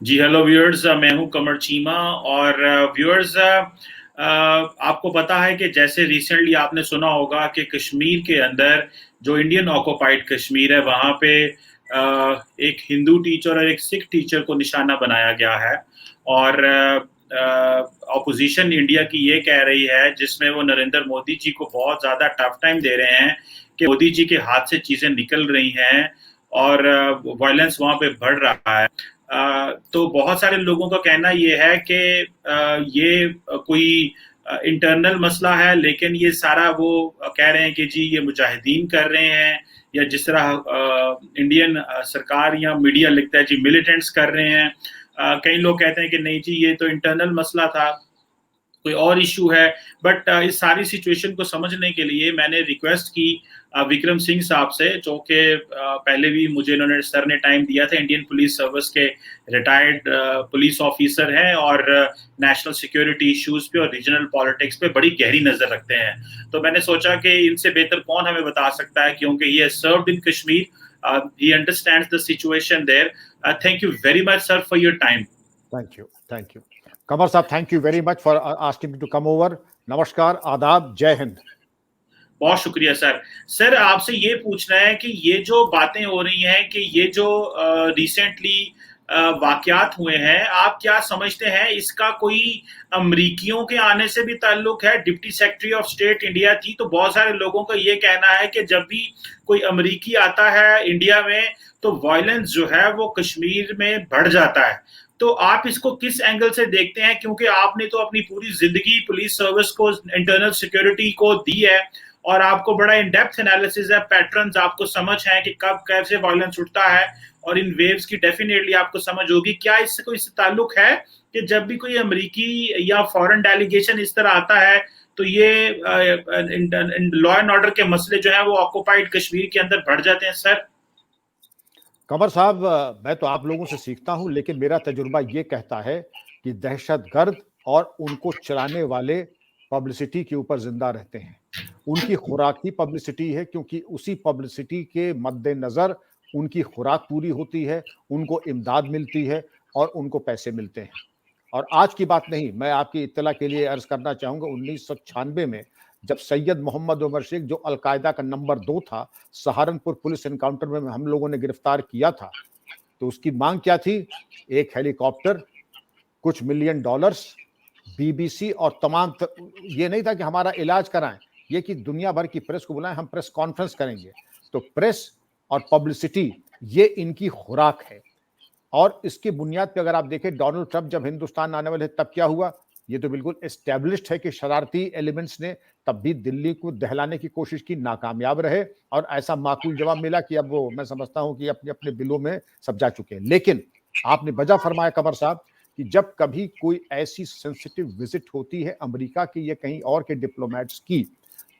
जी hello viewers, मैं हूं कमर चीमा। और व्यूअर्स, आपको पता है कि जैसे रिसेंटली आपने सुना होगा कि कश्मीर के अंदर जो इंडियन ऑक्युपाइड कश्मीर है वहां पे एक हिंदू टीचर और एक सिख टीचर को निशाना बनाया गया है। और ऑपोजिशन इंडिया की ये कह रही है, जिसमें वो नरेंद्र मोदी जी को बहुत ज़्यादा टफ टाइम दे रहे हैं कि मोदी जी के हाथ से चीज़ें निकल रही हैं और वायलेंस वहाँ पे बढ़ रहा है। तो बहुत सारे लोगों का कहना ये है कि ये कोई इंटरनल मसला है, लेकिन ये सारा वो कह रहे हैं कि जी ये मुजाहिदीन कर रहे हैं, या जिस तरह इंडियन सरकार या मीडिया लिखता है जी मिलिटेंट्स कर रहे हैं। कई लोग कहते हैं कि नहीं जी ये तो इंटरनल मसला था, कोई और इशू है। बट इस सारी सिचुएशन को समझने के लिए मैंने रिक्वेस्ट की विक्रम सिंह साहब से, जो कि पहले भी मुझे इन्होंने सर ने टाइम दिया था, इंडियन पुलिस सर्विस के रिटायर्ड पुलिस ऑफिसर हैं और नेशनल सिक्योरिटी इश्यूज पे और रीजनल पॉलिटिक्स पे बड़ी गहरी नजर रखते हैं। तो मैंने सोचा कि इनसे बेहतर कौन हमें बता सकता है, क्योंकि he has served in Kashmir, he understands the situation there. Thank you very much sir for your time. Thank you Qamar sahab, thank you very much for asking me to come over. नमस्कार, आदाब, जय हिंद। बहुत शुक्रिया सर। सर आपसे ये पूछना है कि ये जो बातें हो रही हैं कि ये जो रिसेंटली वाकयात हुए हैं, आप क्या समझते हैं इसका कोई अमरीकियों के आने से भी ताल्लुक है? Deputy secretary of state India थी, तो बहुत सारे लोगों का ये कहना है कि जब भी कोई अमरीकी आता है इंडिया में तो वायलेंस जो है वो कश्मीर में बढ़ जाता है। तो आप इसको किस एंगल से देखते हैं, क्योंकि आपने तो अपनी पूरी जिंदगी पुलिस सर्विस को, इंटरनल सिक्योरिटी को दी है और आपको बड़ा इन डेप्थ एनालिसिस है, पैटर्न्स आपको समझ है कि कब कैसे वायलेंस उठता है और इन वेव्स की डेफिनेटली आपको समझ होगी। क्या इससे कोई ताल्लुक है कि जब भी कोई अमेरिकी या फॉरेन डेलीगेशन इस तरह आता है तो ये लॉ एंड ऑर्डर के मसले जो है वो ऑक्युपाइड कश्मीर के अंदर बढ़ जाते हैं? सर कमर साहब, मैं तो आप लोगों से सीखता हूं, लेकिन मेरा तजुर्बा ये कहता है कि दहशतगर्द और उनको चलाने वाले पब्लिसिटी के ऊपर जिंदा रहते हैं। उनकी खुराक ही पब्लिसिटी है, क्योंकि उसी पब्लिसिटी के मद्देनजर उनकी खुराक पूरी होती है, उनको इमदाद मिलती है और उनको पैसे मिलते हैं। और आज की बात नहीं, मैं आपकी इत्तला के लिए अर्ज करना चाहूंगा, 1996 में जब सैयद मोहम्मद उमर शेख, जो अलकायदा का नंबर 2 था, सहारनपुर पुलिस एनकाउंटर में हम लोगों ने गिरफ्तार किया था, तो उसकी मांग क्या थी? एक हेलीकॉप्टर, कुछ मिलियन डॉलर्स, बीबीसी और तमाम ये नहीं था कि हमारा इलाज कराएं, ये कि दुनिया भर की प्रेस को बुलाएं, हम प्रेस कॉन्फ्रेंस करेंगे। तो प्रेस और पब्लिसिटी ये इनकी खुराक है। और इसकी बुनियाद पे अगर आप देखें, डोनाल्ड ट्रंप जब हिंदुस्तान आने वाले तब क्या हुआ? ये तो बिल्कुल एस्टैब्लिश्ड है कि शरारती एलिमेंट्स ने तब भी दिल्ली को दहलाने की कोशिश की, नाकामयाब रहे और ऐसा माकूल जवाब मिला कि अब वो, मैं समझता हूं कि अपने अपने बिलों में सब जा चुके हैं। लेकिन आपने वजह फरमाया कमर साहब कि जब कभी कोई ऐसी सेंसिटिव विजिट होती है अमेरिका की या कहीं और के डिप्लोमेट्स की,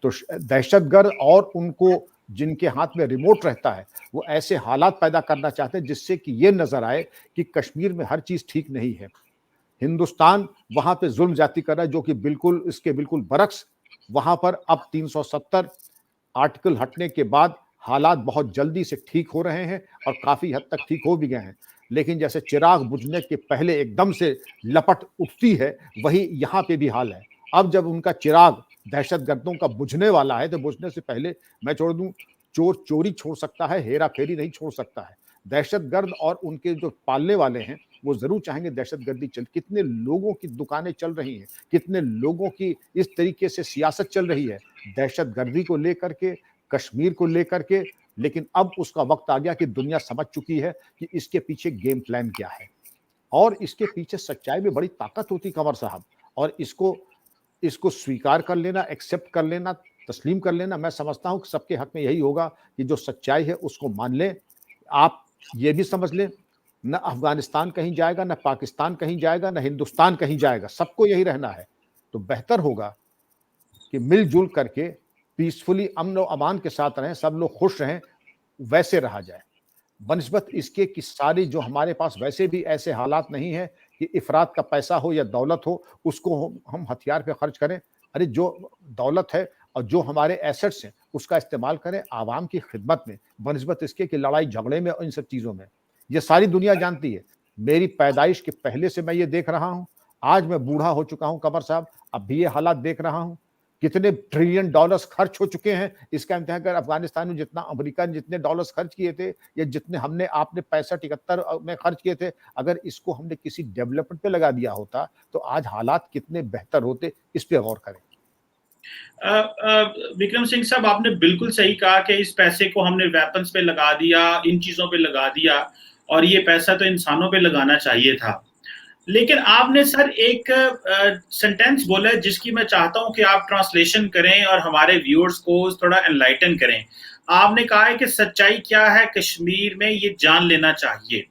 तो दहशतगर्द और उनको जिनके हाथ में रिमोट रहता है, वो ऐसे हालात पैदा करना चाहते हैं जिससे कि ये नजर आए कि कश्मीर में हर चीज ठीक नहीं है, हिंदुस्तान वहां पे जुल्म जाती कर रहा है, जो कि बिल्कुल इसके बिल्कुल बरक्स। वहां पर अब 370 आर्टिकल हटने के बाद हालात बहुत जल्दी से ठीक हो रहे हैं और काफी हद तक ठीक हो भी गए हैं। लेकिन जैसे चिराग बुझने के पहले एकदम से लपट उठती है, वही यहाँ पे भी हाल है। अब जब उनका चिराग दहशतगर्दों का बुझने वाला है, तो बुझने से पहले, मैं छोड़ दूं, चोर चोरी छोड़ सकता है, हेरा फेरी नहीं छोड़ सकता है। दहशतगर्द और उनके जो पालने वाले हैं वो जरूर चाहेंगे दहशतगर्दी चल। कितने लोगों की दुकानें चल रही हैं, कितने लोगों की इस तरीके से सियासत चल रही है दहशतगर्दी को लेकर के, कश्मीर को लेकर के। लेकिन अब उसका वक्त आ गया कि दुनिया समझ चुकी है कि इसके पीछे गेम प्लान क्या है और इसके पीछे सच्चाई में बड़ी ताकत होती कंवर साहब। और इसको इसको स्वीकार कर लेना, एक्सेप्ट कर लेना, तस्लीम कर लेना, मैं समझता हूं कि सबके हक में यही होगा कि जो सच्चाई है उसको मान लें। आप ये भी समझ लें, न अफगानिस्तान कहीं जाएगा, न पाकिस्तान कहीं जाएगा, न हिंदुस्तान कहीं जाएगा, सबको यही रहना है। तो बेहतर होगा कि मिलजुल करके पीसफुली, अमन और अमान के साथ रहें, सब लोग खुश रहें, वैसे रहा जाए। बनिस्बत इसके कि सारी जो हमारे पास वैसे भी ऐसे हालात नहीं है कि इफरात का पैसा हो या दौलत हो उसको हम हथियार पे खर्च करें। अरे जो दौलत है और जो हमारे एसेट्स हैं उसका इस्तेमाल करें आवाम की खिदमत में, बनिस्बत इसके कि लड़ाई झगड़े में और इन सब चीज़ों में। ये सारी दुनिया जानती है मेरी पैदाइश के पहले से मैं ये देख रहा हूं। आज मैं बूढ़ा हो चुका हूं कमर साहब, अब भी ये हालात देख रहा हूं। कितने ट्रिलियन डॉलर्स खर्च हो चुके हैं। इसका इम्तिहान अगर अफगानिस्तान में जितना अमेरिका ने जितने डॉलर्स खर्च किए थे, या जितने हमने आपने 65-71 में खर्च किए थे, अगर इसको हमने किसी डेवलपमेंट पे लगा दिया होता तो आज हालात कितने बेहतर होते। इस पे गौर करें। विक्रम सिंह साहब, आपने बिल्कुल सही कहा कि इस पैसे को हमने वेपन्स पे लगा दिया, इन चीजों पे लगा दिया, और ये पैसा तो इंसानों पे लगाना चाहिए था। लेकिन आपने सर एक सेंटेंस बोला है जिसकी मैं चाहता हूं कि आप ट्रांसलेशन करें और हमारे व्यूअर्स को थोड़ा एनलाइटन करें। आपने कहा है कि सच्चाई क्या है कश्मीर में, ये जान लेना चाहिए।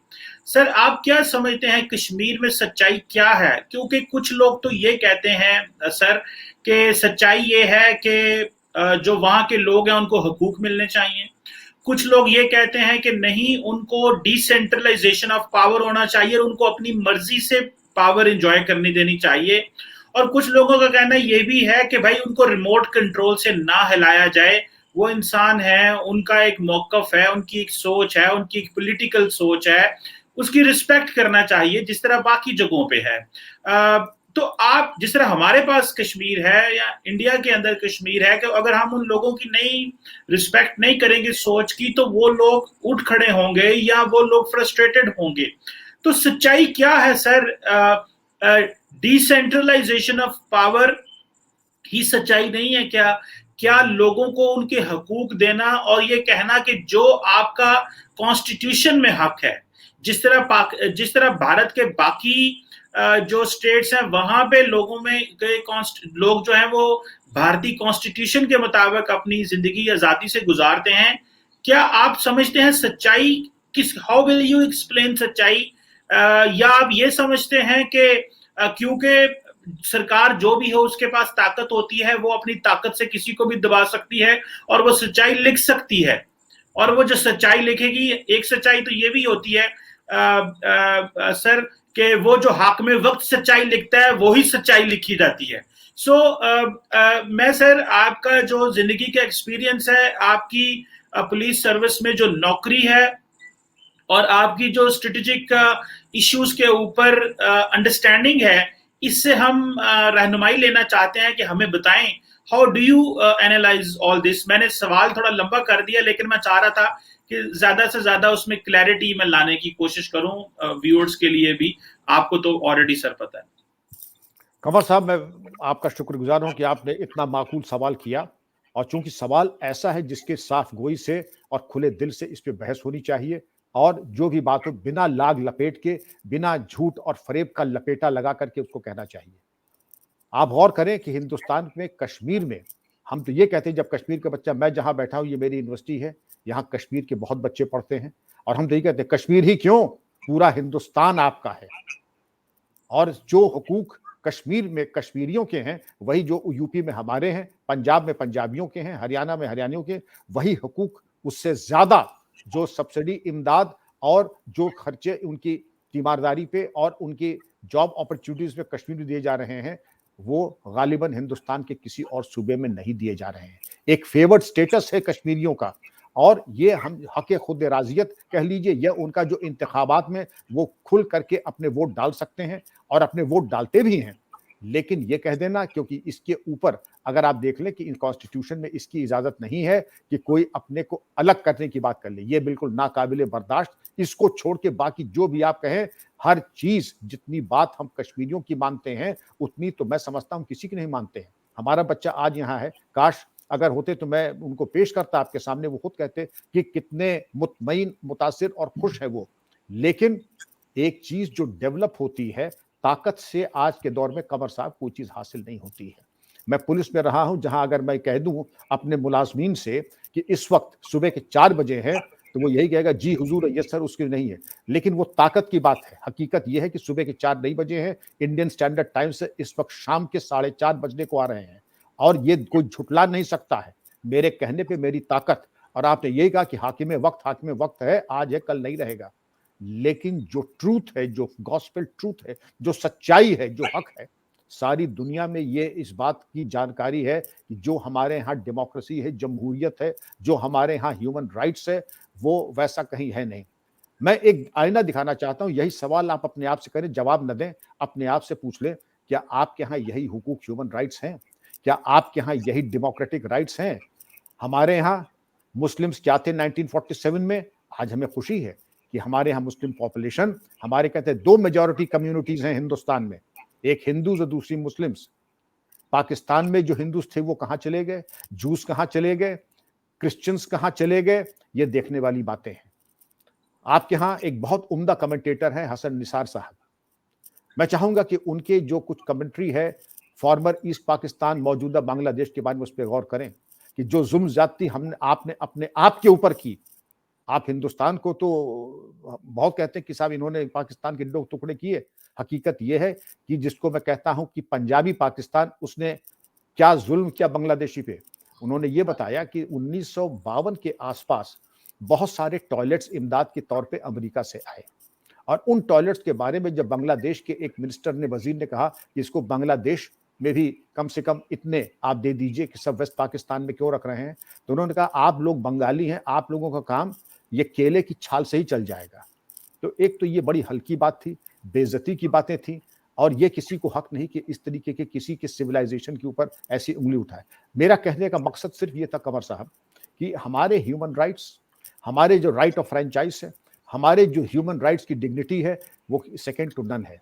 सर, आप क्या समझते हैं कश्मीर में सच्चाई क्या है? क्योंकि कुछ लोग तो ये कहते हैं सर कि सच्चाई ये है कि जो वहां के लोग हैं उनको हकूक मिलने चाहिए। कुछ लोग ये कहते हैं कि नहीं, उनको डिसेंट्रलाइजेशन ऑफ पावर होना चाहिए, उनको अपनी मर्जी से पावर एंजॉय करने देनी चाहिए। और कुछ लोगों का कहना ये भी है कि भाई उनको रिमोट कंट्रोल से ना हिलाया जाए, वो इंसान है, उनका एक मौकफ है, उनकी एक सोच है, उनकी एक पॉलिटिकल सोच है, उसकी रिस्पेक्ट करना चाहिए जिस तरह बाकी जगहों पे है। तो आप जिस तरह हमारे पास कश्मीर है या इंडिया के अंदर कश्मीर है, कि अगर हम उन लोगों की नहीं रिस्पेक्ट नहीं करेंगे सोच की, तो वो लोग उठ खड़े होंगे या वो लोग फ्रस्ट्रेटेड होंगे। तो सच्चाई क्या है सर? डिसेंट्रलाइजेशन ऑफ पावर ही सच्चाई नहीं है क्या? क्या लोगों को उनके हकूक देना और ये कहना कि जो आपका कॉन्स्टिट्यूशन में हक है, जिस तरह भारत के बाकी जो स्टेट्स हैं वहां पे लोगों में लोग जो हैं वो भारतीय कॉन्स्टिट्यूशन के मुताबिक अपनी जिंदगी आजादी से गुजारते हैं। क्या आप समझते हैं सच्चाई किस, हाउ विल यू एक्सप्लेन सच्चाई? या आप ये समझते हैं कि क्योंकि सरकार जो भी हो उसके पास ताकत होती है, वो अपनी ताकत से किसी को भी दबा सकती है और वो सच्चाई लिख सकती है, और वो जो सच्चाई लिखेगी, एक सच्चाई तो ये भी होती है सर कि वो जो हाकिम वक्त सच्चाई लिखता है वो ही सच्चाई लिखी जाती है। सो मैं सर, आपका जो जिंदगी का एक्सपीरियंस है, आपकी पुलिस सर्विस में जो नौकरी है और आपकी जो स्ट्रेटेजिक इश्यूज के ऊपर अंडरस्टैंडिंग है, इससे हम रहनुमाई लेना चाहते हैं कि हमें बताएं how do you analyse all this. मैंने सवाल थोड़ा लंबा कर दिया, लेकिन मैं चाह रहा था कि ज्यादा से ज्यादा उसमें क्लैरिटी मैं लाने की कोशिश करूं व्यूअर्स के लिए भी। आपको तो ऑलरेडी सर पता है। कंवर साहब, मैं आपका शुक्रगुजार हूं कि आपने इतना माकूल सवाल किया, और चूंकि सवाल ऐसा है जिसके साफ गोई से और खुले दिल से इस पे बहस होनी चाहिए, और जो भी बात हो बिना लाग लपेट के, बिना झूठ और फरेब का लपेटा लगा करके उसको कहना चाहिए। आप गौर करें कि हिंदुस्तान में कश्मीर में, हम तो ये कहते हैं जब कश्मीर का बच्चा, मैं जहां बैठा हूं ये मेरी यूनिवर्सिटी है, यहां कश्मीर के बहुत बच्चे पढ़ते हैं, और हम तो ये कहते हैं कश्मीर ही क्यों, पूरा हिंदुस्तान आपका है। और जो हुकूक कश्मीर में कश्मीरियों के हैं वही जो यूपी में हमारे हैं, पंजाब में पंजाबियों के हैं, हरियाणा में हरियाणियों के, वही हुकूक उससे ज्यादा जो सब्सिडी, इमदाद और जो खर्चे उनकी तीमारदारी पे और उनकी जॉब अपॉर्चुनिटीज पे कश्मीर में दिए जा रहे हैं, वो गालिबन हिंदुस्तान के किसी और सूबे में नहीं दिए जा रहे हैं। एक फेवर्ड स्टेटस है कश्मीरियों का, और ये हम हक खुद राजियत कह लीजिए, यह उनका जो इंतखाबात में वो खुल करके अपने वोट डाल सकते हैं और अपने वोट डालते भी हैं। लेकिन ये कह देना, क्योंकि इसके ऊपर अगर आप देख लें कि इन कॉन्स्टिट्यूशन में इसकी इजाजत नहीं है कि कोई अपने को अलग करने की बात कर ले, ये बिल्कुल नाकाबिले बर्दाश्त। इसको छोड़ के बाकी जो भी आप कहें, हर चीज, जितनी बात हम कश्मीरियों की मानते हैं उतनी तो मैं समझता हूं किसी की नहीं मानते हैं। हमारा बच्चा आज यहाँ है, काश अगर होते तो मैं उनको पेश करता आपके सामने, वो खुद कहते कि कितने मुतमईन, मुतासिर और खुश है वो। लेकिन एक चीज जो डेवलप होती है ताकत से, आज के दौर में कमर साहब कोई चीज हासिल नहीं होती है। मैं पुलिस में रहा हूं, जहां अगर मैं कह दूं अपने मुलाजमीन से कि इस वक्त सुबह के 4 बजे है, तो वो यही कहेगा जी हुजूर, यस सर, उसकी नहीं है। लेकिन वो ताकत की बात है। हकीकत यह है कि सुबह के 4 नहीं बजे हैं, इंडियन स्टैंडर्ड टाइम से इस वक्त शाम के 4:30 बजने को आ रहे हैं, और ये कोई झुटला नहीं सकता है मेरे कहने पे मेरी ताकत। और आपने यही कहा कि हाकिम वक्त है, आज है कल नहीं रहेगा। लेकिन जो ट्रूथ है, जो गॉस्पेल ट्रूथ है, जो सच्चाई है, जो हक है, सारी दुनिया में ये इस बात की जानकारी है कि जो हमारे यहाँ डेमोक्रेसी है, जमहूरियत है, जो हमारे यहाँ ह्यूमन राइट्स है, वो वैसा कहीं है नहीं। मैं एक आईना दिखाना चाहता हूं, यही सवाल आप अपने आप से करें, जवाब न दें, अपने आप से पूछ लें, क्या आपके यहां यही हुकूक ह्यूमन राइट्स हैं? क्या आपके यहां यही डेमोक्रेटिक राइट्स हैं? हमारे यहां मुस्लिम्स क्या थे 1947 में? आज हमें खुशी है कि हमारे यहां मुस्लिम पॉपुलेशन, हमारे कहते हैं 2 मेजॉरिटी कम्युनिटीज हैं हिंदुस्तान में, एक हिंदूज और दूसरी मुस्लिम्स। पाकिस्तान में जो हिंदूज थे वो कहां चले गए? जूस कहां चले गए? क्रिश्चियंस कहां चले गए? ये देखने वाली बातें हैं। आपके यहां एक बहुत उम्दा कमेंटेटर है हसन निसार साहब। मैं चाहूंगा कि उनके जो कुछ कमेंट्री है फॉर्मर ईस्ट पाकिस्तान, मौजूदा बांग्लादेश के बारे में उस पर गौर करें कि जो जुल्म ज्यादती हमने आपने अपने आप के ऊपर की। आप हिंदुस्तान को तो बहुत कहते हैं कि साहब इन्होंने पाकिस्तान के 2 टुकड़े किए। हकीकत यह है कि जिसको मैं कहता हूं कि पंजाबी पाकिस्तान, उसने क्या जुल्म किया बांग्लादेशी पे। उन्होंने ये बताया कि 1952 के आसपास बहुत सारे टॉयलेट्स इमदाद के तौर पे अमेरिका से आए, और उन टॉयलेट्स के बारे में जब बांग्लादेश के एक मिनिस्टर ने, वजीर ने कहा कि इसको बांग्लादेश में भी कम से कम इतने आप दे दीजिए कि सब वेस्ट पाकिस्तान में क्यों रख रहे हैं, तो उन्होंने कहा आप लोग बंगाली हैं, आप लोगों का काम ये केले की छाल से ही चल जाएगा। तो एक तो ये बड़ी हल्की बात थी, बेइज्जती की बातें थी, और ये किसी को हक नहीं कि इस तरीके के किसी के सिविलाइजेशन के ऊपर ऐसी उंगली उठाए। मेरा कहने का मकसद सिर्फ ये था कमर साहब कि हमारे ह्यूमन राइट्स, हमारे जो राइट ऑफ फ्रेंचाइज है, हमारे जो ह्यूमन राइट्स की डिग्निटी है, वो सेकेंड टू नन है।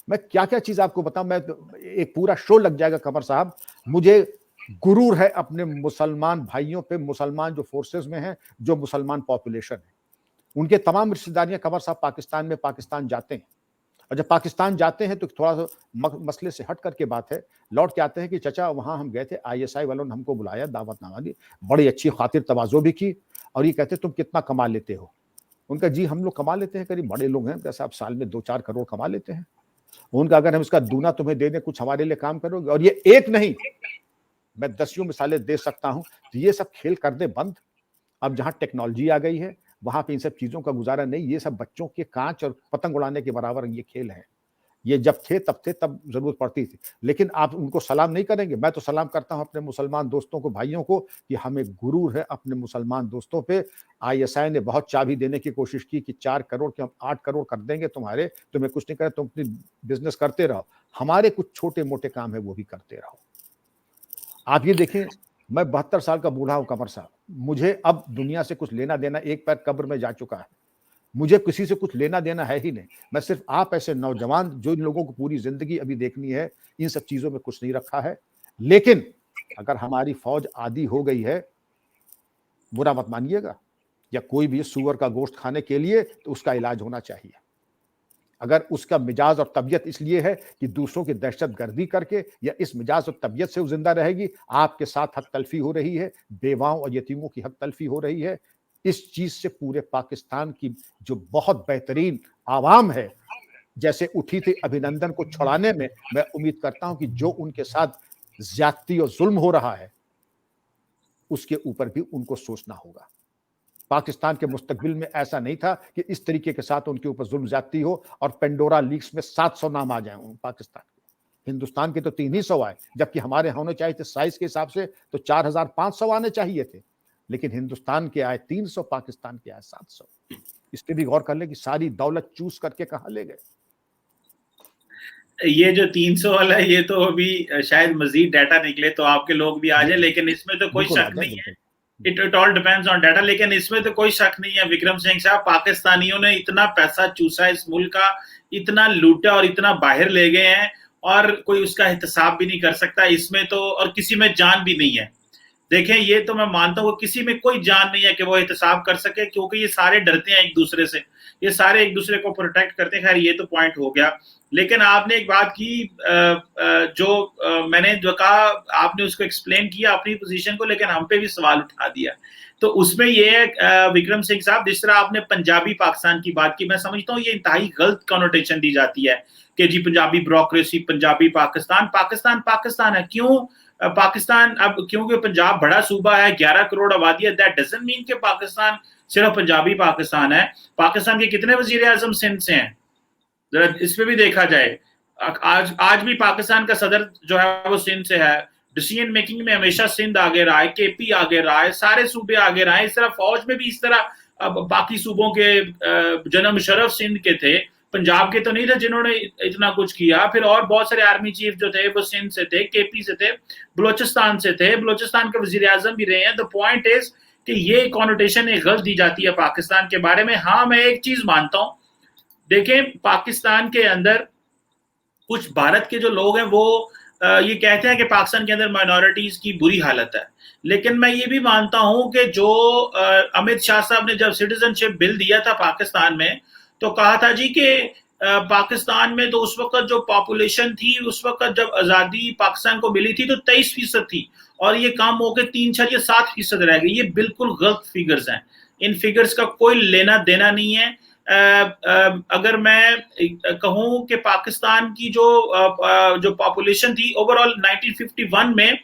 मैं क्या क्या चीज आपको बताऊं, मैं एक पूरा शो लग जाएगा कमर साहब। मुझे गुरूर है अपने मुसलमान भाइयों पे, मुसलमान जो फोर्सेस में हैं, जो मुसलमान पॉपुलेशन है, उनके तमाम रिश्तेदारियां कमर साहब पाकिस्तान में, पाकिस्तान जाते हैं। और जब पाकिस्तान जाते हैं तो थोड़ा सा मसले से हट करके बात है, लौट के आते हैं कि चचा वहां हम गए थे, आईएसआई वालों ने हमको बुलाया, दावतनामा दी, बड़ी अच्छी खातिर तवाज़ो भी की, और ये कहते तुम कितना कमा लेते हो? उनका जी हम लोग कमा लेते हैं, करीब बड़े लोग हैं, जैसे आप साल में 2-4 करोड़ कमा लेते हैं। उनका अगर हम इसका दूना तुम्हें दे दें, कुछ हमारे लिए काम करोगे? और ये एक नहीं, मैं दसियों मिसालें दे सकता हूं। तो ये सब खेल कर दे बंद। अब जहां टेक्नोलॉजी आ गई है वहां पे इन सब चीजों का गुजारा नहीं। ये सब बच्चों के कांच और पतंग उड़ाने के बराबर ये खेल है। ये जब थे तब जरूरत पड़ती थी, लेकिन आप उनको सलाम नहीं करेंगे। मैं तो सलाम करता हूं अपने मुसलमान दोस्तों को, भाइयों को, कि हमें गुरूर है अपने मुसलमान दोस्तों पे। आईएसआई ने बहुत चाबी देने की कोशिश की कि 4 करोड़ के हम 8 करोड़ कर देंगे तुम्हारे, तुम्हें कुछ नहीं करे, तुम अपनी बिजनेस करते रहो, हमारे कुछ छोटे मोटे काम है वो भी करते रहो। आप ये देखें, मैं 72 साल का बूढ़ा हूं कमर साहब, मुझे अब दुनिया से कुछ लेना देना, एक पैर कब्र में जा चुका है, मुझे किसी से कुछ लेना देना है ही नहीं। मैं सिर्फ आप ऐसे नौजवान जो इन लोगों को पूरी जिंदगी अभी देखनी है, इन सब चीजों में कुछ नहीं रखा है। लेकिन अगर हमारी फौज आदी हो गई है, बुरा मत मानिएगा, या कोई भी सूअर का गोश्त खाने के लिए, तो उसका इलाज होना चाहिए। अगर उसका मिजाज और तबीयत इसलिए है कि दूसरों की दहशत गर्दी करके या इस मिजाज और तबीयत से वो जिंदा रहेगी, आपके साथ हक तलफी हो रही है, बेवाओं और यतीमों की हक तलफी हो रही है, इस चीज से पूरे पाकिस्तान की जो बहुत बेहतरीन आवाम है, जैसे उठी थी अभिनंदन को छुड़ाने में, मैं उम्मीद करता हूं कि जो उनके साथ ज्यादती और जुल्म हो रहा है उसके ऊपर भी उनको सोचना होगा। पाकिस्तान के मुस्तकबिल में ऐसा नहीं था कि इस तरीके के साथ उनके ऊपर जुल्म ज्यादती हो और पेंडोरा लीक्स में 700 नाम आ जाए पाकिस्तान के। हिंदुस्तान के तो 300 आए, जबकि हमारे होने चाहिए थे साइज के हिसाब से तो 4500 आने चाहिए थे, लेकिन हिंदुस्तान के आए 300, पाकिस्तान के आए 700। इस पे भी गौर कर ले कि सारी दौलत चूस करके कहां ले गए। ये जो 300 वाला है, ये तो अभी शायद मजीद डाटा निकले तो आपके लोग भी आ जाए, लेकिन इसमें तो कोई शक नहीं है। It all depends on data. लेकिन इसमें तो कोई शक नहीं है विक्रम सिंह साहब, पाकिस्तानियों ने इतना पैसा चूसा इस मुल्क का, इतना लूटा और इतना बाहर ले गए हैं, और कोई उसका एहतसाब भी नहीं कर सकता इसमें तो, और किसी में जान भी नहीं है। देखें, ये तो मैं मानता हूँ किसी में कोई जान नहीं है कि वो एहतसाब कर सके, क्योंकि ये सारे डरते हैं एक दूसरे से, ये सारे एक दूसरे को प्रोटेक्ट करते हैं। खैर ये तो पॉइंट हो गया। लेकिन आपने एक बात की जो मैंने जो कहा, आपने उसको एक्सप्लेन किया अपनी पोजीशन को, लेकिन हम पे भी सवाल उठा दिया। तो उसमें ये है विक्रम सिंह साहब, जिस तरह आपने पंजाबी पाकिस्तान की बात की, मैं समझता हूँ ये इंतहाई गलत कॉनोटेशन दी जाती है कि जी पंजाबी ब्यूरोक्रेसी, पंजाबी पाकिस्तान। पाकिस्तान पाकिस्तान है। क्यों पाकिस्तान? अब क्योंकि पंजाब बड़ा सूबा है, 11 करोड़ आबादी है, दैट डजंट मीन कि पाकिस्तान सिर्फ पंजाबी पाकिस्तान है। पाकिस्तान के कितने वजीर आजम सिंध से हैं, जरा इस पे भी देखा जाए। आज भी पाकिस्तान का सदर जो है वो सिंध से है। डिसीजन मेकिंग में हमेशा सिंध आगे रहा है, केपी आगे रहा है, सारे सूबे आगे रहे। इस तरह फौज में भी इस तरह अब बाकी सूबों के जनाब मुशर्रफ सिंध के थे, पंजाब के तो नहीं थे जिन्होंने इतना कुछ किया। फिर और बहुत सारे आर्मी चीफ जो थे वो सिंध से थे, केपी से थे, बलोचिस्तान से थे, बलोचिस्तान के वजीर आजम भी रहे हैं। द पॉइंट इज कि ये कॉनोटेशन एक गलत दी जाती है पाकिस्तान के बारे में। हाँ, मैं एक चीज मानता हूं, देखें पाकिस्तान के अंदर कुछ भारत के जो लोग हैं वो ये कहते हैं कि पाकिस्तान के अंदर माइनॉरिटीज की बुरी हालत है, लेकिन मैं ये भी मानता हूं कि जो अमित शाह साहब ने जब सिटीजनशिप बिल दिया था पाकिस्तान में, तो कहा था जी कि पाकिस्तान में तो उस वक्त जो पॉपुलेशन थी, उस वक्त जब आजादी पाकिस्तान को मिली थी तो 23% थी, और ये कम होकर 3-7% रह गई। ये बिल्कुल गलत फिगर्स हैं, इन फिगर्स का कोई लेना देना नहीं है। अगर मैं कहूं कि पाकिस्तान की जो पॉपुलेशन थी ओवरऑल 1951 में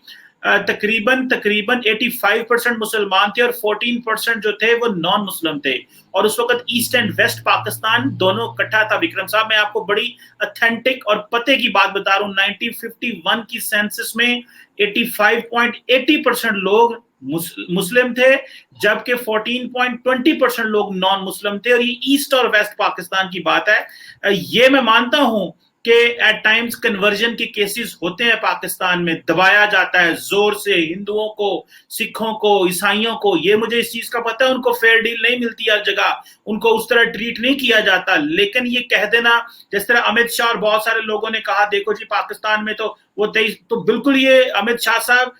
तकरीबन 85% मुसलमान थे और 14% जो थे वो नॉन मुस्लिम थे, और उस वक्त ईस्ट एंड वेस्ट पाकिस्तान दोनों इकट्ठा था। विक्रम साहब, मैं आपको बड़ी ऑथेंटिक और पते की बात बता रहा हूं, 1951 की सेंसस में 85.80% लोग मुस्लिम थे, जबकि 14.20% लोग नॉन मुस्लिम थे, और ये ईस्ट और वेस्ट पाकिस्तान की बात है। ये मैं मानता हूं कि एट टाइम्स कन्वर्जन के केसेस होते हैं पाकिस्तान में, दबाया जाता है जोर से हिंदुओं को, सिखों को, ईसाइयों को, ये मुझे इस चीज का पता है, उनको फेयर डील नहीं मिलती हर जगह, उनको उस तरह ट्रीट नहीं किया जाता। लेकिन ये कह देना, जिस तरह अमित शाह और बहुत सारे लोगों ने कहा देखो जी पाकिस्तान में तो वो 23, तो बिल्कुल ये अमित शाह साहब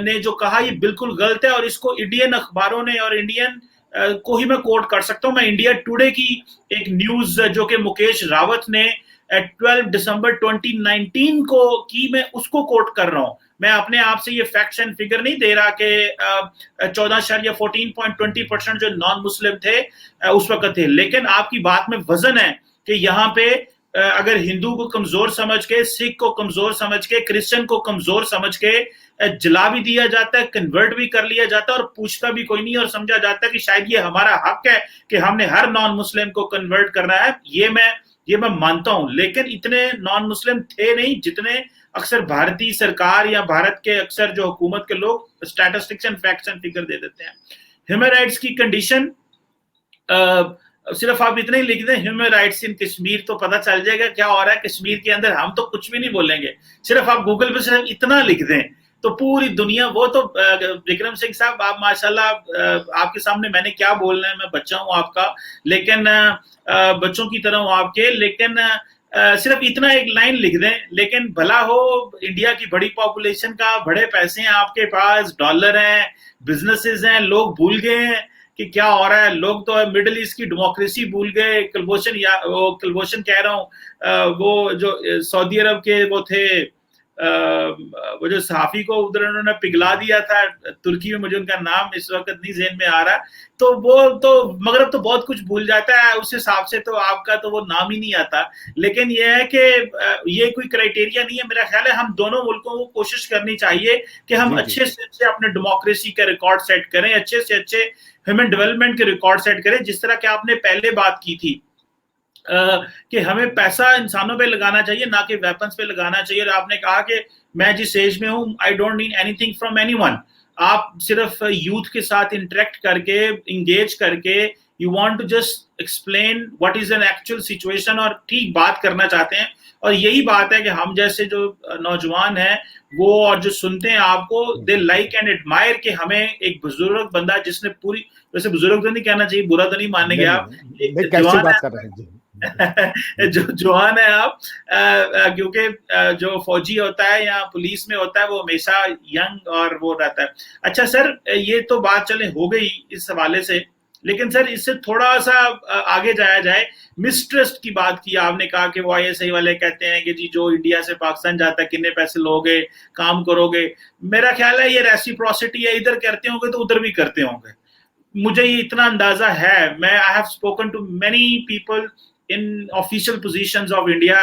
ने जो कहा ये बिल्कुल गलत है, और इसको इंडियन अखबारों ने और इंडियन को ही मैं कोट कर सकता हूं। मैं इंडिया टुडे की एक न्यूज जो कि मुकेश रावत ने 12 दिसंबर 2019 को की, मैं उसको कोट कर रहा हूं। मैं अपने आप से ये फैक्ट्स एंड फिगर नहीं दे रहा कि 14 या 14.20% जो नॉन मुस्लिम थे उस वक्त थे, लेकिन आपकी बात में वजन है कि यहाँ पे अगर हिंदू को कमजोर समझ के, सिख को कमजोर समझ के, क्रिश्चियन को कमजोर समझ के जला भी दिया जाता है, कन्वर्ट भी कर लिया जाता है, और पूछता भी कोई नहीं, और समझा जाता है कि शायद ये हमारा हक है कि हमने हर नॉन मुस्लिम को कन्वर्ट करना है। ये मैं मानता हूं, लेकिन इतने नॉन मुस्लिम थे नहीं जितने अक्सर भारतीय सरकार या भारत के अक्सर जो हुकूमत के लोग statistics and facts and figure दे देते हैं। ह्यूमन राइट्स की कंडीशन सिर्फ आप इतना ही लिख दें, ह्यूमन राइट्स इन कश्मीर, तो पता चल जाएगा क्या हो रहा है कश्मीर के अंदर। हम तो कुछ भी नहीं बोलेंगे, सिर्फ आप गूगल पे सिर्फ इतना लिख दें तो पूरी दुनिया, वो तो विक्रम सिंह साहब आप माशाल्लाह, आपके सामने मैंने क्या बोलना है, मैं बच्चा हूं आपका, लेकिन बच्चों की तरह हूं आपके, लेकिन सिर्फ इतना एक लाइन लिख दें, लेकिन भला हो इंडिया की बड़ी पॉपुलेशन का, बड़े पैसे हैं आपके पास, डॉलर हैं, बिजनेसेस हैं, लोग भूल गए हैं कि क्या हो रहा है। लोग तो मिडिल ईस्ट की डेमोक्रेसी भूल गए। कुलभूषण कह रहा हूँ, वो जो सऊदी अरब के वो थे, वो जो सहाफी को उधर उन्होंने पिघला दिया था तुर्की में, मुझे उनका नाम इस वक्त नहीं ज़हन में आ रहा, तो वो तो मगरब तो बहुत कुछ भूल जाता है, उस हिसाब से तो आपका तो वो नाम ही नहीं आता। लेकिन ये है कि ये कोई क्राइटेरिया नहीं है, मेरा ख्याल है हम दोनों मुल्कों को कोशिश करनी चाहिए कि हम अच्छे से अच्छे अपने डेमोक्रेसी के रिकॉर्ड सेट करें, अच्छे से अच्छे ह्यूमन डेवलपमेंट के रिकॉर्ड सेट करें, जिस तरह कि आपने पहले बात की थी कि हमें पैसा इंसानों पे लगाना चाहिए, ना कि वेपन्स पे लगाना चाहिए। और आपने कहा कि मैं जिस एज में हूं, I don't need anything from anyone. आप सिर्फ यूथ के साथ इंटरेक्ट करके, इंगेज करके, you want to just explain what is an actual situation, और ठीक बात करना चाहते हैं। और यही बात है कि हम जैसे जो नौजवान हैं वो, और जो सुनते हैं आपको, दे लाइक एंड एडमायर कि हमें एक बुजुर्ग बंदा जिसने पूरी, वैसे बुजुर्ग तो नहीं कहना चाहिए, बुरा तो नहीं मानेंगे आप, कैसी बात कर रहे हैं जो जवान है आप, क्योंकि जो फौजी होता है या पुलिस में होता है वो हमेशा यंग और वो रहता है। अच्छा सर, ये तो बात चले हो गई इस हवाले से, लेकिन सर इससे थोड़ा सा आगे जाया जाए। मिसट्रस्ट की बात की आपने, कहा कि वो आईएसआई वाले कहते हैं कि जी जो इंडिया से पाकिस्तान जाता है कितने पैसे लोगे, काम करोगे। मेरा ख्याल है ये रेसिप्रोसिटी है, इधर करते होंगे तो उधर भी करते होंगे, मुझे ये इतना अंदाजा है। मैं I have spoken to many people in official positions of India,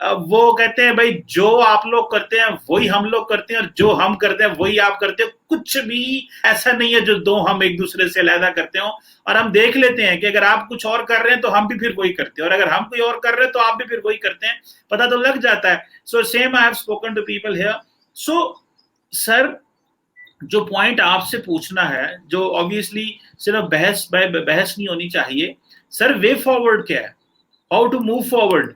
वो कहते हैं भाई जो आप लोग करते हैं वही हम लोग करते हैं, और जो हम करते हैं वही आप करते हो, कुछ भी ऐसा नहीं है जो दो हम एक दूसरे से अलग करते हो। और हम देख लेते हैं कि अगर आप कुछ और कर रहे हैं तो हम भी फिर वही करते हैं, और अगर हम कोई और कर रहे हैं तो आप भी फिर वही करते हैं, पता तो लग जाता है। So same I have spoken to people here. So sir, जो पॉइंट आपसे पूछना है, जो ऑब्वियसली सिर्फ बहस नहीं होनी चाहिए, सर वे फॉरवर्ड क्या है, हाउ टू मूव फॉरवर्ड।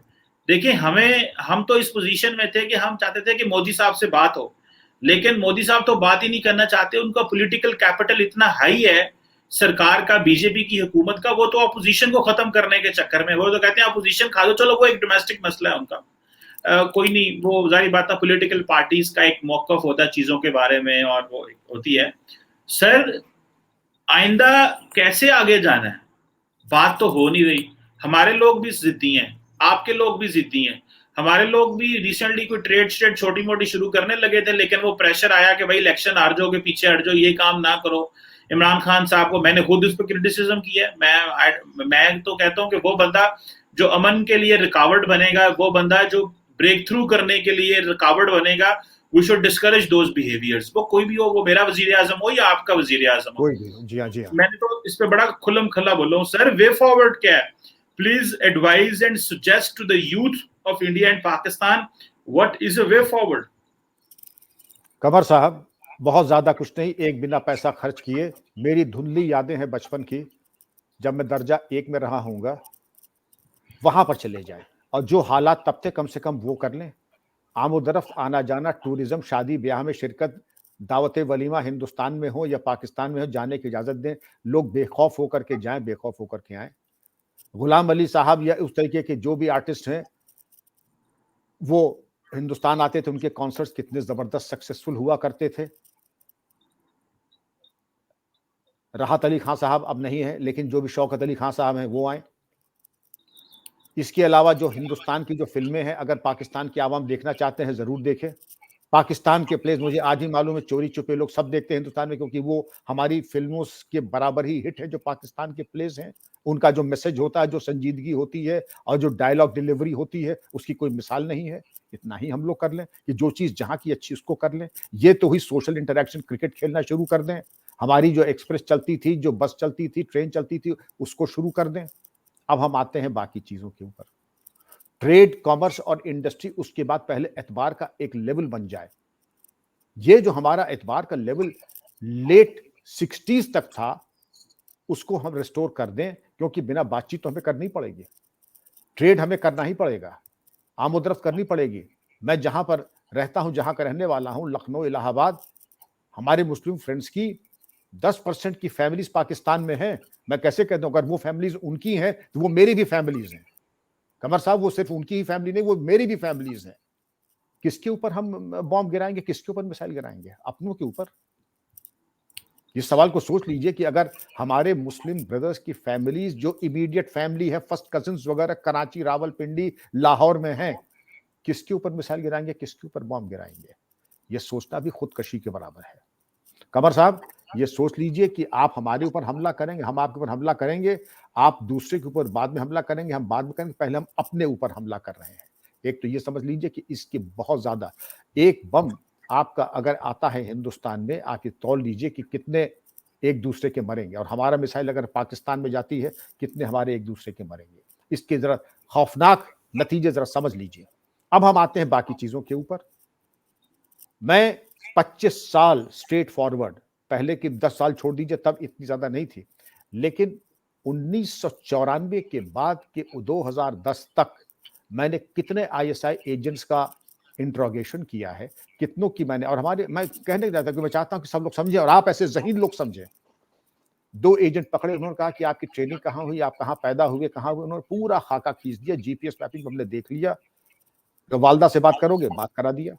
देखिए हम तो इस पोजीशन में थे कि हम चाहते थे कि मोदी साहब से बात हो, लेकिन मोदी साहब तो बात ही नहीं करना चाहते। उनका पॉलिटिकल कैपिटल इतना हाई है सरकार का, बीजेपी की हुकूमत का, वो तो अपोजिशन को खत्म करने के चक्कर में, वो तो कहते हैं अपोजिशन खा दो, चलो वो एक डोमेस्टिक मसला है उनका, कोई नहीं, वो जाहिर बात है पॉलिटिकल पार्टीज का एक मौकफ होता है चीजों के बारे में, और वो होती है। सर आइंदा कैसे आगे जाना है, बात तो हो नहीं रही। हमारे लोग भी जिद्दी हैं, आपके लोग भी जिद्दी हैं। हमारे लोग भी रिसेंटली कोई ट्रेड छोटी मोटी शुरू करने लगे थे, लेकिन वो प्रेशर आया कि भाई इलेक्शन हार जाओगे, पीछे हट जाओ, ये काम ना करो। इमरान खान साहब को मैंने खुद उस पर क्रिटिसिज्म किया है। मैं तो कहता हूं कि वो बंदा जो अमन के लिए रुकावट बनेगा, वो बंदा जो ब्रेक थ्रू करने के लिए रुकावट बनेगा, we should discourage those behaviours. वो कोई भी हो, वो मेरा वजीर आजम हो या आपका वजीर आजम हो। कोई भी हो, जी हाँ, जी हाँ। मैंने तो इस पे बड़ा खुल्लम खल्ला बोला हूं। सर वे फॉरवर्ड क्या है, please advise and suggest to the youth of India and Pakistan what is a way forward. Qamar sahab, बहुत ज्यादा कुछ नहीं, एक बिना पैसा खर्च किए, मेरी धुंधली यादें हैं बचपन की, जब मैं दर्जा 1 में रहा हूँगा, वहां पर चले जाए, और जो हालात तब थे कम से कम वो कर लें। आमोदरफ्त आना जाना, टूरिज्म, शादी ब्याह में शिरकत, दावत वलीमा हिंदुस्तान में हो या पाकिस्तान में हो, जाने की इजाजत दें। लोग बेखौफ होकर के जाएं, बेखौफ होकर के आए। गुलाम अली साहब या उस तरीके के जो भी आर्टिस्ट हैं, वो हिंदुस्तान आते थे, उनके कॉन्सर्ट्स कितने जबरदस्त सक्सेसफुल हुआ करते थे। राहत अली खान साहब अब नहीं है, लेकिन जो भी शौकत अली खान साहब हैं वो आए। इसके अलावा जो हिंदुस्तान की जो फिल्में हैं, अगर पाकिस्तान की आवाम देखना चाहते हैं जरूर देखें। पाकिस्तान के प्लेस मुझे आज ही मालूम है, चोरी छुपे लोग सब देखते हैं हिंदुस्तान में, क्योंकि वो हमारी फिल्मों के बराबर ही हिट है जो पाकिस्तान के प्लेस हैं। उनका जो मैसेज होता है, जो संजीदगी होती है और जो डायलॉग डिलीवरी होती है, उसकी कोई मिसाल नहीं है। इतना ही हम लोग कर लें कि जो चीज़ जहाँ की अच्छी उसको कर लें। ये तो हुई सोशल इंटरेक्शन, क्रिकेट खेलना शुरू कर दें। हमारी जो एक्सप्रेस चलती थी, जो बस चलती थी, ट्रेन चलती थी, उसको शुरू कर दें। अब हम आते हैं बाकी चीज़ों के ऊपर। ट्रेड, कॉमर्स और इंडस्ट्री, उसके बाद पहले एतबार का एक लेवल बन जाए। ये जो हमारा एतबार का लेवल लेट 60s तक था, उसको हम रिस्टोर कर दें, क्योंकि बिना बातचीत तो हमें करनी पड़ेगी। ट्रेड हमें करना ही पड़ेगा, आमोदरफ्त करनी पड़ेगी। मैं जहां पर रहता हूं, जहां का रहने वाला हूं, लखनऊ, इलाहाबाद, हमारे मुस्लिम फ्रेंड्स की 10% की फैमिलीज पाकिस्तान में हैं। मैं कैसे कहता हूं, अगर वो फैमिलीज उनकी हैं तो वो मेरी भी फैमिलीज हैं। कमर साहब, वो सिर्फ उनकी ही फैमिली नहीं, वो मेरी भी फैमिलीज हैं। किसके ऊपर हम बॉम्ब गिराएंगे, किसके ऊपर मिसाइल गिराएंगे? अपनों के ऊपर। इस सवाल को सोच लीजिए कि अगर हमारे मुस्लिम ब्रदर्स की फैमिलीज, जो इमीडिएट फैमिली है, फर्स्ट कजिन्स वगैरह, कराची, रावलपिंडी, लाहौर में हैं, किसके ऊपर मिसाइल गिराएंगे, किसके ऊपर बॉम्ब गिराएंगे? ये सोचना भी खुदकशी के बराबर है। कमर साहब, ये सोच लीजिए कि आप हमारे ऊपर हमला करेंगे, हम आपके ऊपर हमला करेंगे, आप दूसरे के ऊपर बाद में हमला करेंगे, हम बाद में करेंगे, पहले हम अपने ऊपर हमला कर रहे हैं। एक तो ये समझ लीजिए कि इसके बहुत ज्यादा, एक बम आपका अगर आता है हिंदुस्तान में, आके तौल लीजिए कि कितने एक दूसरे के मरेंगे, और हमारा मिसाइल अगर पाकिस्तान में जाती है, कितने हमारे एक दूसरे के मरेंगे। इसके जरा खौफनाक नतीजे जरा समझ लीजिए। अब हम आते हैं बाकी चीजों के ऊपर। मैं 25 साल स्ट्रेट फॉरवर्ड, पहले की 10 साल छोड़ दीजिए, तब इतनी ज्यादा नहीं थी, लेकिन 1994 के बाद के 2010 तक मैंने कितने आईएसआई एजेंट्स का इंट्रोगेशन किया है, कितनों की मैंने, और हमारे, मैं कहने नहीं चाहता कि मैं चाहता हूं कि सब लोग समझें और आप ऐसे ज़हीन लोग समझें। 2 एजेंट पकड़े, उन्होंने कहा कि आपकी ट्रेनिंग कहाँ हुई, आप कहाँ पैदा हुए, कहाँ हुए, उन्होंने पूरा खाका खींच दिया, जीपीएस मैपिंग हमने देख लिया। तो वालदा से बात करोगे, बात करा दिया।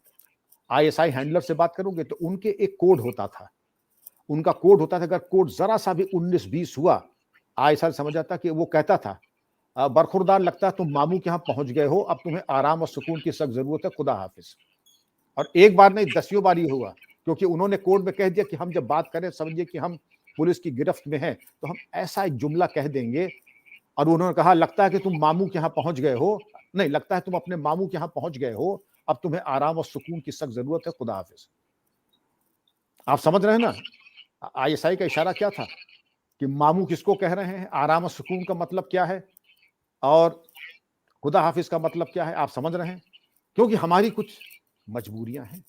आईएसआई हैंडलर से बात करोगे तो उनके एक कोड होता था, उनका कोड होता था, अगर कोड जरा सा भी 19-20 हुआ, आईएसआई समझ आता कि वो कहता था, बरखुरदार लगता है तुम मामू के यहाँ पहुंच गए हो, अब तुम्हें आराम और सुकून की सख्त जरूरत है, खुदा हाफिज। और एक बार नहीं, 10 बार ये हुआ, क्योंकि उन्होंने कोड में कह दिया कि हम जब बात करें, समझिए कि हम पुलिस की गिरफ्त में हैं, तो हम ऐसा एक जुमला कह देंगे, और उन्होंने कहा लगता है कि तुम मामू के यहाँ पहुंच गए हो, नहीं, लगता है तुम अपने मामू के यहाँ पहुंच गए हो, अब तुम्हें आराम और सुकून की सख्त जरूरत है, खुदा हाफिज। आप समझ रहे हैं ना आईएसआई का इशारा क्या था, कि मामू किसको कह रहे हैं, आराम और सुकून का मतलब क्या है, और खुदा हाफिज का मतलब क्या है? आप समझ रहे हैं। क्योंकि हमारी कुछ मजबूरियां हैं,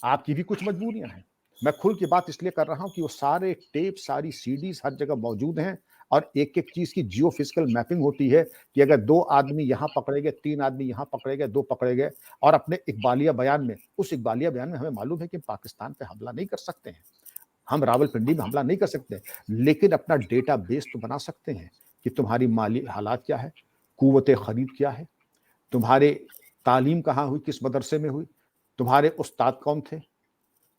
आपकी भी कुछ मजबूरियां हैं। मैं खुल की बात इसलिए कर रहा हूं कि वो सारे टेप, सारी सीडीज हर जगह मौजूद हैं और एक एक चीज की जियो फिजिकल मैपिंग होती है कि अगर 2 आदमी यहां पकड़े गए, 3 आदमी यहां पकड़े गए, 2 पकड़े गए। और अपने इकबालिया बयान में, उस इकबालिया बयान में हमें मालूम है कि पाकिस्तान पे हमला नहीं कर सकते हैं, हम रावलपिंडी में हमला नहीं कर सकते, लेकिन अपना डेटा बेस तो बना सकते हैं कि तुम्हारी माली हालात क्या है, कुव्वते खरीद क्या है, तुम्हारे तालीम कहाँ हुई, किस मदरसे में हुई, तुम्हारे उस्ताद कौन थे,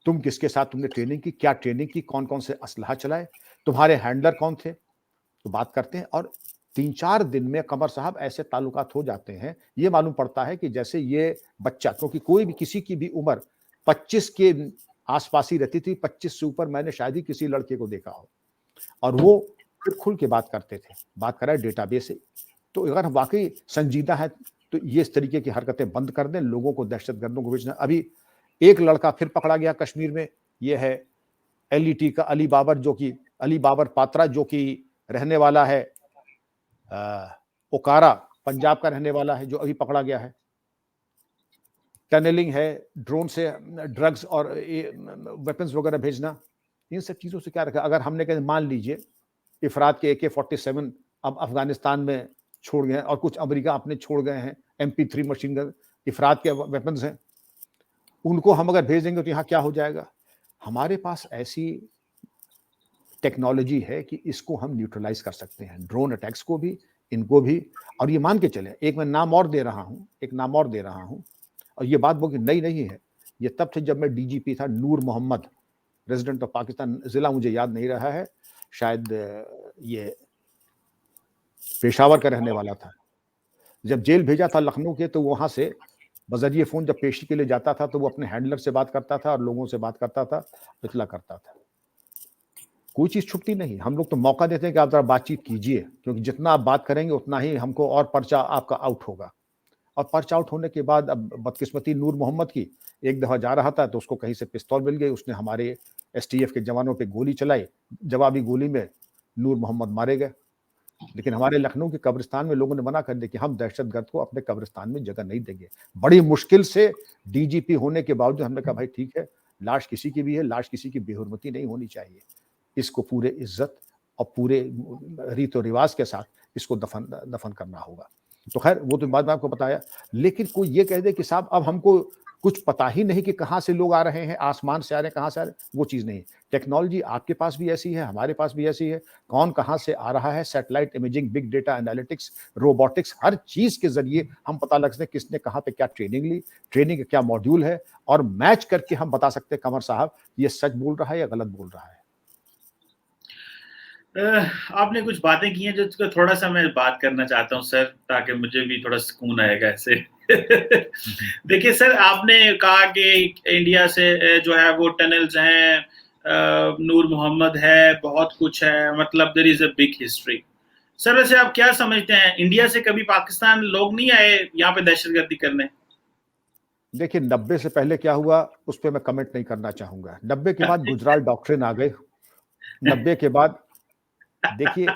तुम किसके साथ तुमने ट्रेनिंग की, क्या ट्रेनिंग की, कौन कौन से असलहा चलाए, तुम्हारे हैंडलर कौन थे। तो बात करते हैं और 3-4 दिन में कमर साहब ऐसे ताल्लुकात हो जाते हैं, ये मालूम पड़ता है कि जैसे ये बच्चा, क्योंकि कोई भी किसी की भी उम्र 25 के आसपास ही रहती थी, 25 से ऊपर मैंने शायद ही किसी लड़के को देखा हो। और वो फिर खुल के बात करते थे, बात कर रहा है डेटाबेस से। तो अगर हम वाकई संजीदा है तो ये इस तरीके की हरकतें बंद कर दें, लोगों को, दहशतगर्दों को भेजना। अभी एक लड़का फिर पकड़ा गया कश्मीर में, ये है एलईटी का अली बाबर, जो कि अली बाबर पात्रा, जो कि रहने वाला है ओकारा, पंजाब का रहने वाला है, जो अभी पकड़ा गया है। टनलिंग है, ड्रोन से ड्रग्स और वेपन्स वगैरह भेजना, इन सब चीजों से क्या रखा। अगर हमने कहा मान लीजिए इफरात के AK-47 अब अफगानिस्तान में छोड़ गए और कुछ अमेरिका अपने छोड़ गए हैं, MP3 मशीन गन इफरात के वेपन्स हैं, उनको हम अगर भेज देंगे तो यहाँ क्या हो जाएगा। हमारे पास ऐसी टेक्नोलॉजी है कि इसको हम न्यूट्रलाइज कर सकते हैं, ड्रोन अटैक्स को भी, इनको भी। और ये मान के चले, एक मैं नाम और दे रहा हूं, और ये बात बहुत नई नहीं है, ये तब थे जब मैं DGP था, नूर मोहम्मद, रेजिडेंट ऑफ पाकिस्तान, जिला मुझे याद नहीं रहा है, शायद ये पेशावर का रहने वाला था। जब जेल भेजा था लखनऊ के, तो वहां से बजरिए फोन जब पेशी के लिए जाता था तो वो अपने हैंडलर से बात करता था और लोगों से बात करता था, इतला करता था। कोई चीज छुपती नहीं, हम लोग तो मौका देते हैं कि आप जरा बातचीत कीजिए, क्योंकि जितना आप बात करेंगे उतना ही हमको और पर्चा आपका आउट होगा। और पर्चा आउट होने के बाद अब बदकिस्मती नूर मोहम्मद की, एक दफा जा रहा था तो उसको कहीं से पिस्तौल मिल गई, उसने हमारे STF के जवानों पे गोली चलाई, जवाबी गोली में नूर मोहम्मद मारे गए। लेकिन हमारे लखनऊ के कब्रिस्तान में लोगों ने मना कर दिया कि हम दहशतगर्द को अपने कब्रिस्तान में जगह नहीं देंगे। बड़ी मुश्किल से DGP होने के बावजूद हमने कहा भाई ठीक है, लाश किसी की भी है, लाश किसी की बेहुरमती नहीं होनी चाहिए, इसको पूरे इज्जत और पूरे रीत और रिवाज के साथ इसको दफन करना होगा। तो खैर वो तो बाद में आपको बताया, लेकिन कोई ये कह दे कि साहब अब हमको कुछ पता ही नहीं कि कहाँ से लोग आ रहे हैं, आसमान से आ रहे हैं, कहाँ से आ रहे हैं, वो चीज़ नहीं। टेक्नोलॉजी आपके पास भी ऐसी है, हमारे पास भी ऐसी है, कौन कहाँ से आ रहा है, satellite imaging, big data analytics, robotics, हर चीज़ के जरिए हम पता लग सकते हैं किसने कहाँ पे क्या ट्रेनिंग ली, ट्रेनिंग का क्या मॉड्यूल है, और मैच करके हम बता सकते हैं कमर साहब ये सच बोल रहा है या गलत बोल रहा है। आपने कुछ बातें की हैं जो थोड़ा सा मैं बात करना चाहता हूं सर, ताकि मुझे भी थोड़ा सुकून आएगा ऐसे। देखिए सर, आपने कहा कि इंडिया से जो है वो टनल्स हैं, नूर मोहम्मद है, बहुत कुछ है, मतलब there is a big history. Sir वैसे आप क्या समझते हैं, इंडिया से कभी पाकिस्तान लोग नहीं आए यहाँ पे दहशतगर्दी करने? देखिए 90 से पहले क्या हुआ उस पर मैं कमेंट नहीं करना चाहूंगा। 90 के बाद गुजराल डॉक्ट्रिन आ गए। 90 के बाद देखिए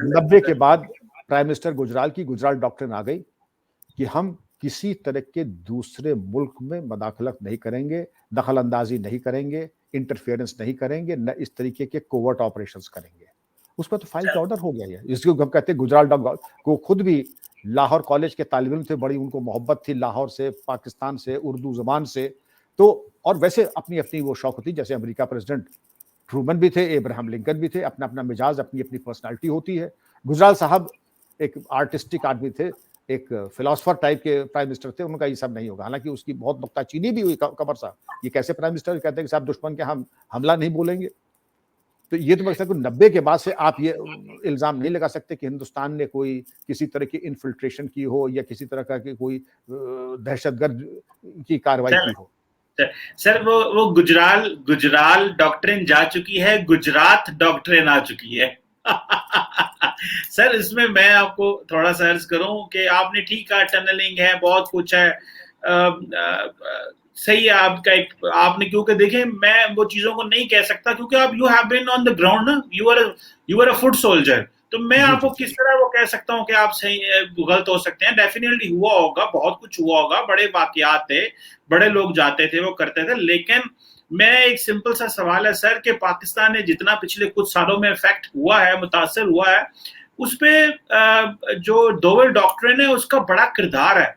90 के बाद प्राइम मिनिस्टर गुजराल की गुजराल डॉक्ट्रिन आ गई कि हम किसी तरह के दूसरे मुल्क में मदाखलत नहीं करेंगे, दखल अंदाजी नहीं करेंगे, इंटरफेरेंस नहीं करेंगे, न इस तरीके के कोवर्ट ऑपरेशंस करेंगे। उस पर तो फाइल का ऑर्डर हो गया है, इसको हम कहते हैं गुजराल डॉक्ट्रिन को। खुद भी लाहौर कॉलेज के तालिब इल्म थे, बड़ी उनको मोहब्बत थी लाहौर से, पाकिस्तान से, उर्दू जबान से। तो और वैसे अपनी अपनी वो शौक होती, जैसे अमेरिका प्रेसिडेंट ट्रूमन भी थे, एब्राहम लिंकन भी थे, अपना अपना मिजाज, अपनी अपनी पर्सनालिटी होती है। गुजराल साहब एक आर्टिस्टिक आदमी थे, एक फिलोसफर टाइप के प्राइम मिनिस्टर थे, उनका ये सब नहीं होगा। हालांकि उसकी बहुत नुक्ताचीनी भी हुई कमर साहब, ये कैसे प्राइम मिनिस्टर कहते हैं कि साहब दुश्मन के हम हमला नहीं बोलेंगे। तो ये तो मैं कहता हूँ 90 के बाद से आप ये इल्जाम नहीं लगा सकते कि हिंदुस्तान ने कोई किसी तरह की इन्फिल्ट्रेशन की हो या किसी तरह का कोई दहशतगर्द की कार्रवाई की हो। सर वो गुजराल डॉक्ट्रिन जा चुकी है, गुजरात डॉक्ट्रिन आ चुकी है। सर इसमें मैं आपको थोड़ा सा अर्ज करूं कि आपने ठीक कहा, टनलिंग है, बहुत कुछ है, सही है आपका एक, आपने, क्योंकि देखें मैं वो चीजों को नहीं कह सकता क्योंकि आप you have been on the ground ना, you are a foot soldier. तो मैं जी, आपको जी, किस तरह वो कह सकता हूँ कि आप सही गलत हो सकते हैं। डेफिनेटली हुआ होगा, बहुत कुछ हुआ होगा, बड़े वाकयात थे, बड़े लोग जाते थे, वो करते थे, लेकिन मैं एक सिंपल सा सवाल है सर कि पाकिस्तान ने जितना पिछले कुछ सालों में इफेक्ट हुआ है, मुतासर हुआ है, उस पे जो डोवेल डॉक्ट्रिन है उसका बड़ा किरदार है।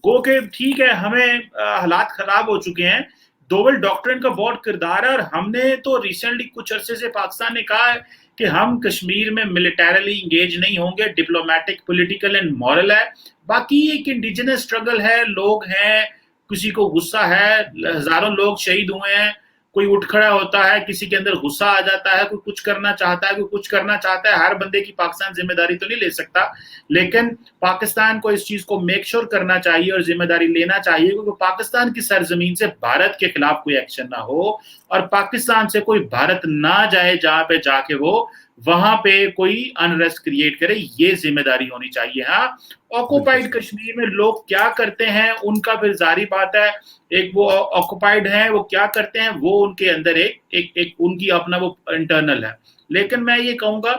गो के ठीक है, हमें हालात खराब हो चुके हैं, डोवेल डॉक्ट्रिन का बहुत किरदार है। और हमने तो रिसेंटली कुछ अरसे से पाकिस्तान ने कहा है कि हम कश्मीर में मिलिटरली इंगेज नहीं होंगे, डिप्लोमेटिक, पॉलिटिकल एंड मॉरल है। बाकी एक इंडिजिनस स्ट्रगल है, लोग हैं, किसी को गुस्सा है, हजारों लोग शहीद हुए हैं, कोई उठ खड़ा होता है, किसी के अंदर गुस्सा आ जाता है, कोई कुछ करना चाहता है, कोई कुछ करना चाहता है। हर बंदे की पाकिस्तान जिम्मेदारी तो नहीं ले सकता, लेकिन पाकिस्तान को इस चीज को मेक श्योर करना चाहिए और जिम्मेदारी लेना चाहिए, क्योंकि पाकिस्तान की सरजमीन से भारत के खिलाफ कोई एक्शन ना हो और पाकिस्तान से कोई भारत ना जाए जहां पे जाके वो वहां पे कोई अनरेस्ट क्रिएट करे, ये जिम्मेदारी होनी चाहिए। हाँ, ऑक्युपाइड कश्मीर में लोग क्या करते हैं उनका फिर जारी बात है, एक वो ऑक्युपाइड है, वो क्या करते हैं वो उनके अंदर एक उनकी अपना वो इंटरनल है। लेकिन मैं ये कहूंगा,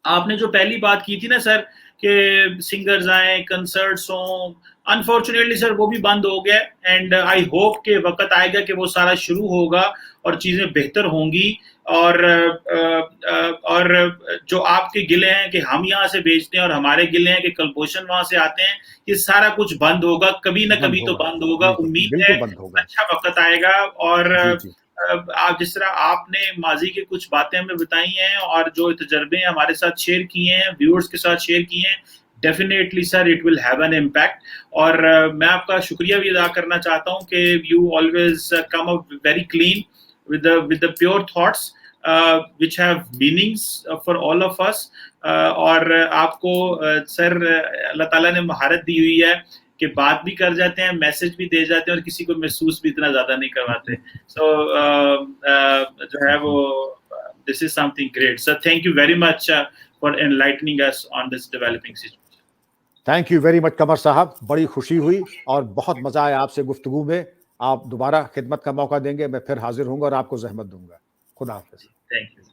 आपने जो पहली बात की थी ना सर कि सिंगर्स आए, कंसर्ट्स हों, अनफॉर्चुनेटली सर वो भी बंद हो गया। एंड आई होप कि वक्त आएगा कि वो सारा शुरू होगा और चीजें बेहतर होंगी। और जो आपके गिले हैं कि हम यहाँ से बेचते हैं और हमारे गिले हैं कि कलपोषण वहां से आते हैं, ये सारा कुछ बंद होगा, कभी ना कभी तो बंद होगा। उम्मीद है बंद होगा। अच्छा वक्त आएगा। और जी, जी। आप जिस तरह आपने माजी की कुछ बातें हमें बताई हैं और जो तजर्बे हमारे साथ शेयर किए हैं, व्यूअर्स के साथ शेयर किए हैं, definitely sir it will have an impact. और मैं आपका शुक्रिया भी अदा करना चाहता हूँ कि you always come up very clean with the pure thoughts which have meanings for all of us। और आपको सर अल्लाह ताला ने महारत दी हुई है कि बात भी कर जाते हैं, मैसेज भी दे जाते हैं और किसी को महसूस भी इतना ज्यादा नहीं करवाते। सो जो है वो this is something great sir. Thank you very much for enlightening us on this developing situation. Thank you very much Qamar sahab, बड़ी खुशी हुई और बहुत मजा आया आपसे गुफ्तगू में। आप दोबारा खिदमत का मौका देंगे, मैं फिर हाजिर होऊंगा और आपको जहमत दूंगा। खुदा हाफिज। Thank you.